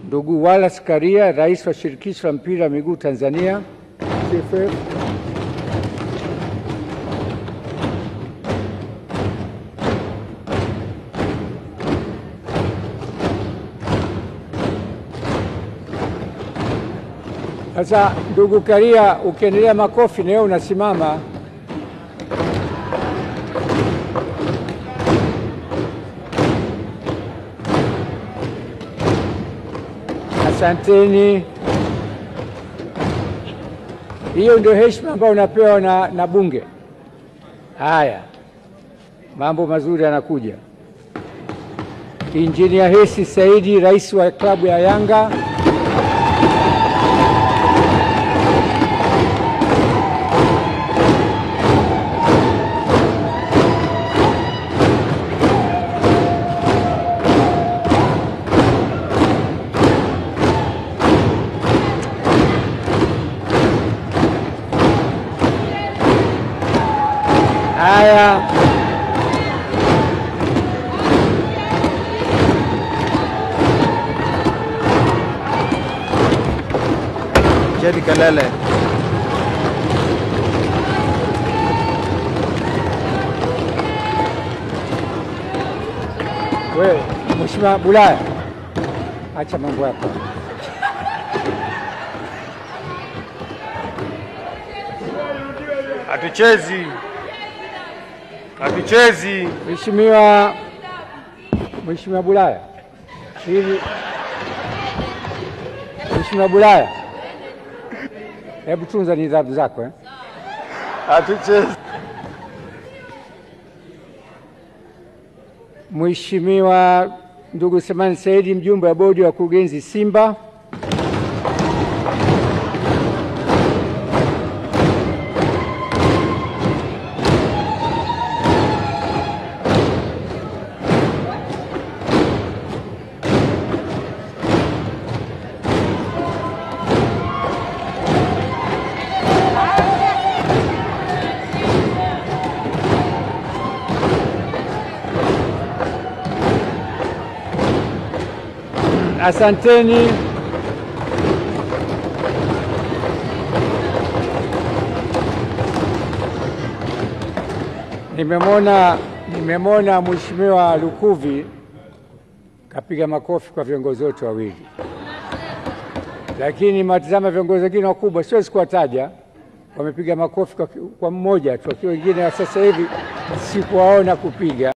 Ndugu Wallace Karia, Rais wa Shirikisho la Mpira wa Miguu Tanzania TFF. Sasa ndugu Karia, ukiendelea makofi na wewe unasimama. Asanteni. Hiyo ndio heshima ambayo unapewa na Bunge. Haya, mambo mazuri yanakuja. Injinia Hersi Saidi, Rais wa klabu ya Yanga. Haya, jadi kelele. wewe Mheshimiwa Bulaya, acha mambo yako. Hatuchezi. Mheshimiwa Bulaya, Mheshimiwa Bulaya, hebu tunza nidhamu zako. Hatuchezi. Mheshimiwa ndugu Selemani Saidi, mjumbe wa bodi wa wakurugenzi Simba. Asanteni. Nimemwona Mheshimiwa Lukuvi kapiga makofi kwa viongozi wote wawili, lakini matazama viongozi wengine wakubwa, siwezi kuwataja, wamepiga makofi kwa mmoja tu, wengine sasa hivi sikuwaona kupiga.